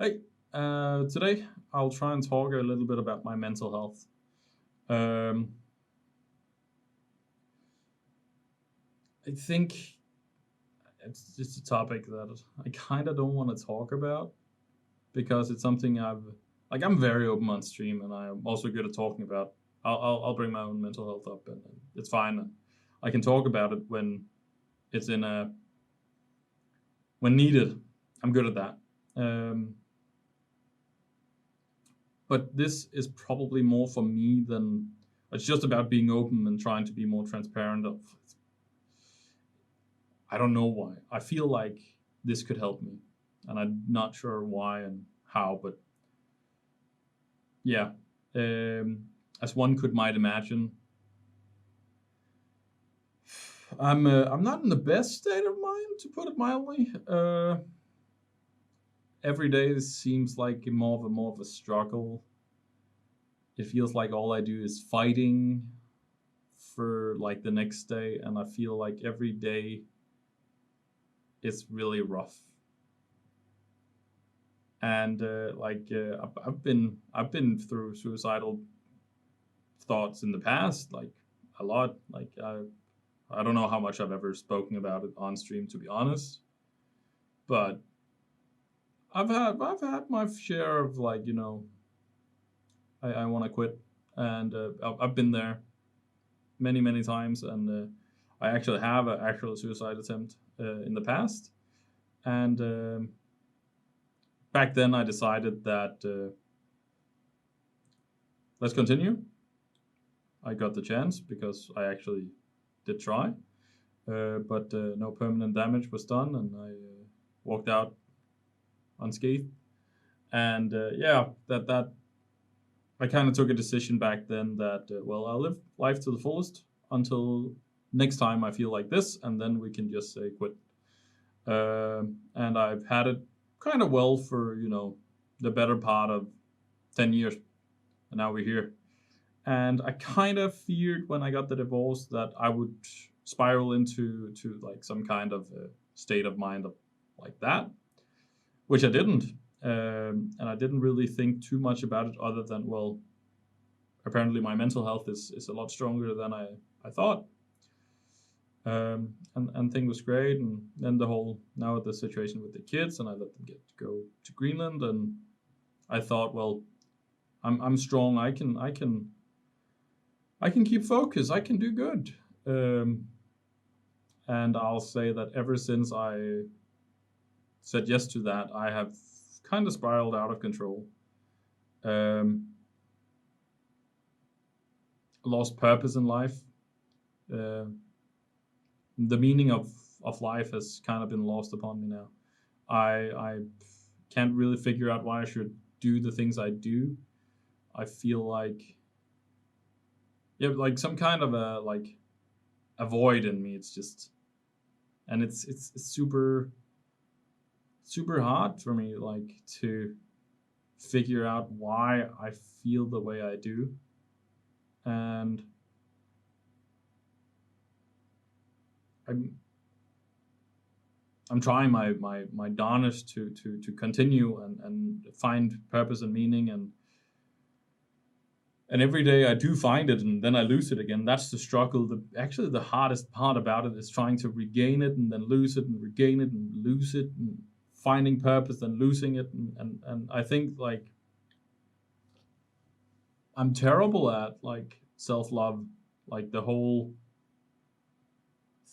Hey, today I'll try and talk a little bit about my mental health. Um, I think it's just a topic that I kind of don't want to talk about because it's something I'm very open on stream and I'm also good at talking about. I'll bring my own mental health up and it's fine. I can talk about it it's in a when needed. I'm good at that. Um, but this is probably more for me than it's just about being open and trying to be more transparent. I don't know why. I feel like this could help me, and I'm not sure why and how. But yeah, um, as one could might imagine, I'm not in the best state of mind, to put it mildly. Every day seems like more of a struggle. It feels like all I do is fighting for like the next day, and I feel like every day is really rough. And I've been through suicidal thoughts in the past, like a lot. I don't know how much I've ever spoken about it on stream, to be honest, but I've had my share of I want to quit, and I've been there many times, and I actually have an actual suicide attempt in the past, and back then I decided that let's continue. I got the chance because I actually did try, but no permanent damage was done, and I walked out unscathed. And yeah, that I kind of took a decision back then that well, I'll live life to the fullest until next time I feel like this, and then we can just say quit. And I've had it kind of well for the better part of 10 years, and now we're here. And I kind of feared when I got the divorce that I would spiral into like some kind of state of mind of like that, which I didn't. And I didn't really think too much about it other than, well, apparently my mental health is a lot stronger than I thought. And thing was great. And then now the situation with the kids, and I let them go to Greenland. And I thought, well, I'm strong. I can keep focus. I can do good. Um, and I'll say that ever since I said yes to that, I have kind of spiraled out of control. Um, Lost purpose in life. Uh, the meaning of life has kind of been lost upon me now. I can't really figure out why I should do the things I do. I feel like yeah, like some kind of a void in me. It's just and it's super hard for me like to figure out why I feel the way I do. And I'm I'm trying my darnest to continue and find purpose and meaning, and every day I do find it and then I lose it again. That's the struggle. Actually the hardest part about it is trying to regain it and then lose it and regain it and lose it and finding purpose and losing it, and I think like I'm terrible at like self love, like the whole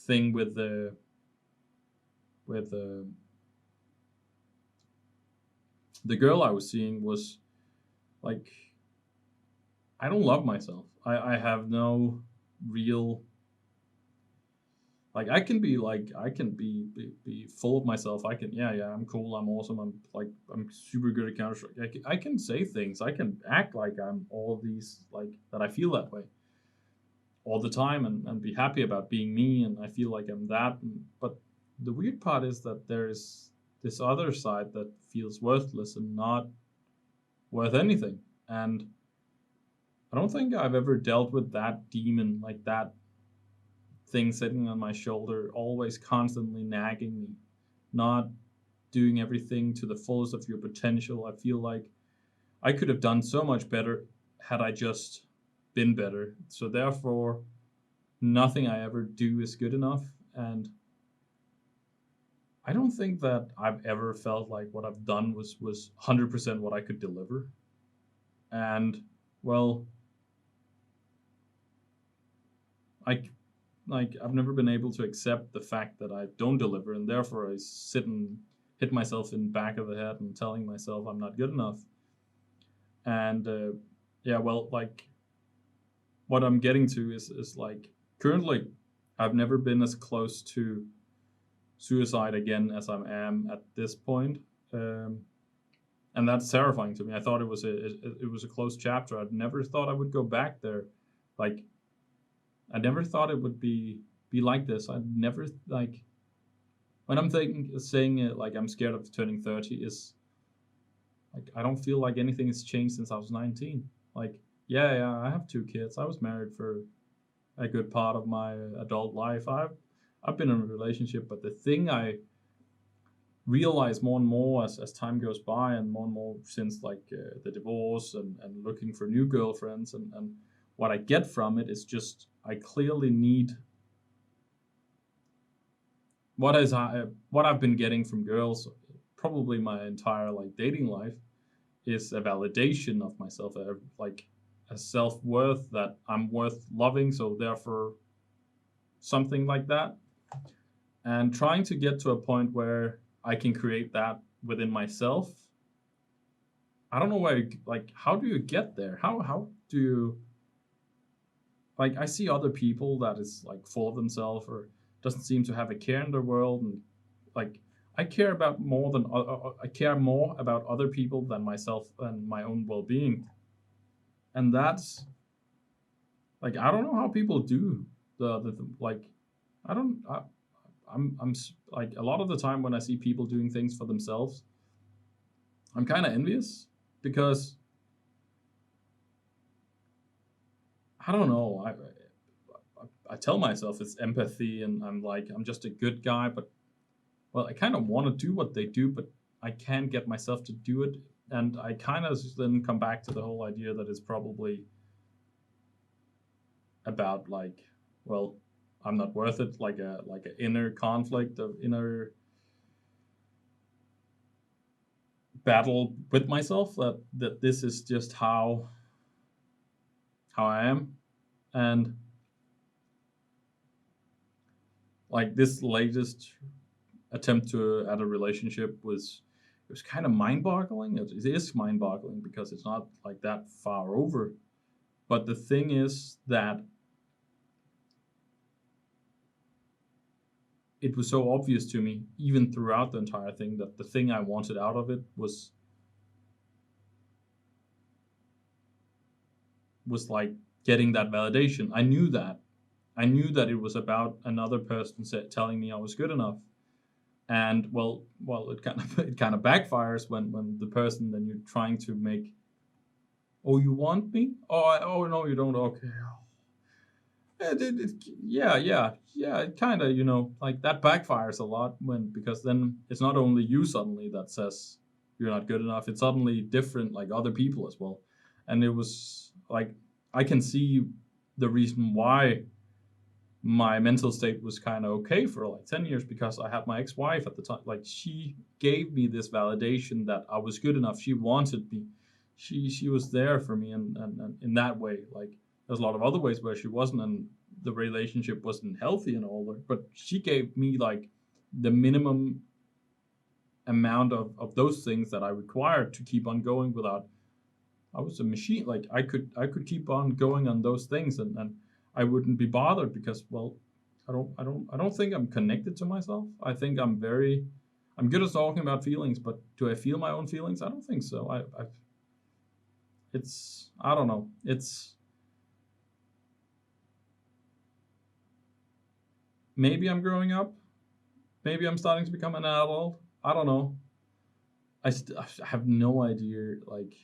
thing with the girl I was seeing was like I don't love myself. I have no real I can be full of myself. I can yeah I'm cool. I'm awesome. I'm super good at Counter Strike. I can say things. I can act like I'm all these like that. I feel that way all the time and be happy about being me. And I feel like I'm that. But the weird part is that there is this other side that feels worthless and not worth anything. And I don't think I've ever dealt with that demon, like that thing sitting on my shoulder, always constantly nagging me, not doing everything to the fullest of your potential. I feel like I could have done so much better had I just been better. So therefore, nothing I ever do is good enough. And I don't think that I've ever felt like what I've done was 100% what I could deliver. And well, I like I've never been able to accept the fact that I don't deliver, and therefore I sit and hit myself in the back of the head and telling myself I'm not good enough. And yeah, well, like what I'm getting to is like currently I've never been as close to suicide again as I am at this point. Um, and that's terrifying to me. I thought it was a closed chapter. I'd never thought I would go back there. Like I never thought it would be like this. I never like when I'm thinking saying it like I'm scared of turning 30 is like I don't feel like anything has changed since I was 19. Like yeah, I have 2 kids. I was married for a good part of my adult life. I've been in a relationship, but the thing I realize more and more as time goes by, and more since like the divorce and looking for new girlfriends, and what I get from it is just I clearly need what I've been getting from girls probably my entire like dating life is a validation of myself, like a self-worth that I'm worth loving, so therefore something like that, and trying to get to a point where I can create that within myself. I don't know where like how do you get there? How do you like I see other people that is like full of themselves or doesn't seem to have a care in their world, and like I care about more than I care more about other people than myself and my own well-being. And that's like I don't know how people do the like I don't I'm like a lot of the time when I see people doing things for themselves, I'm kind of envious because I don't know. I tell myself it's empathy, and I'm like I'm just a good guy, but well, I kind of want to do what they do, but I can't get myself to do it, and I kind of then come back to the whole idea that it's probably about like, well, I'm not worth it, like an inner conflict of inner battle with myself that this is just how I am, and like this latest attempt to add a relationship was it was kind of mind-boggling. It is mind-boggling because it's not like that far over. But the thing is that it was so obvious to me, even throughout the entire thing, that the thing I wanted out of it was like getting that validation. I knew that it was about another person telling me I was good enough. And well, it kind of backfires when the person then you're trying to make. Oh, you want me? Oh no, you don't. Okay. Yeah. It kind of like that backfires a lot because then it's not only you suddenly that says you're not good enough. It's suddenly different, like other people as well. And it was like I can see the reason why my mental state was kind of okay for like 10 years because I had my ex-wife at the time. Like she gave me this validation that I was good enough. She wanted me. She was there for me, and in that way, like there's a lot of other ways where she wasn't, and the relationship wasn't healthy and all that. But she gave me like the minimum amount of those things that I required to keep on going without. I was a machine. Like I could keep on going on those things, and I wouldn't be bothered because well, I don't think I'm connected to myself. I think I'm good at talking about feelings, but do I feel my own feelings? I don't think so. It's I don't know. It's maybe I'm growing up. Maybe I'm starting to become an adult. I don't know. I have no idea. Like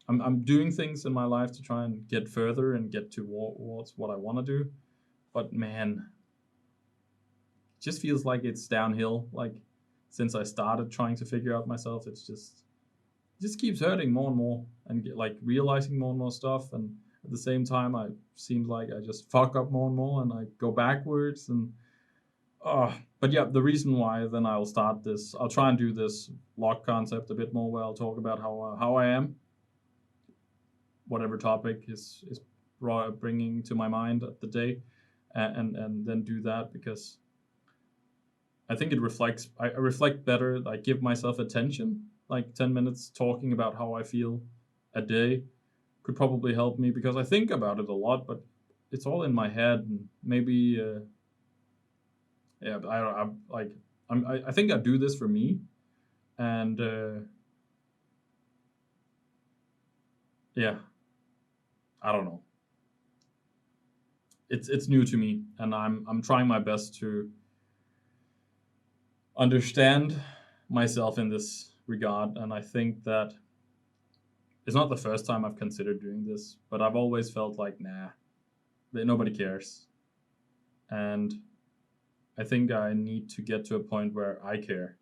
I'm doing things in my life to try and get further and get towards what I want to do. But man, it just feels like it's downhill. Like since I started trying to figure out myself, it just keeps hurting more and more, and like realizing more and more stuff, and at the same time I seems like I just fuck up more and more, and I go backwards, and but yeah, the reason why then I'll try and do this lock concept a bit more, where I'll talk about how I am, whatever topic is bringing to my mind at the day, and then do that, because I think it reflects. I reflect better. I give myself attention. Like 10 minutes talking about how I feel a day could probably help me, because I think about it a lot, but it's all in my head, and maybe yeah. I think I do this for me, and yeah, I don't know. It's new to me, and I'm trying my best to understand myself in this regard, and I think that it's not the first time I've considered doing this, but I've always felt like, nah, nobody cares. And I think I need to get to a point where I care.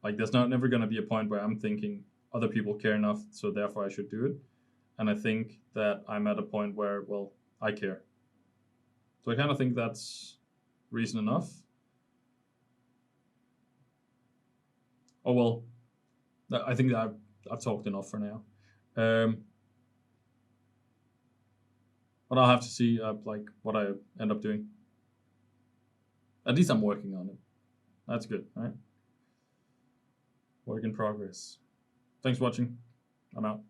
Like, there's never going to be a point where I'm thinking other people care enough, so therefore I should do it. And I think that I'm at a point where, well, I care. So I kind of think that's reason enough. Oh, well, I think that I've talked enough for now. But I'll have to see like what I end up doing. At least I'm working on it. That's good, right? Work in progress. Thanks for watching. I'm out.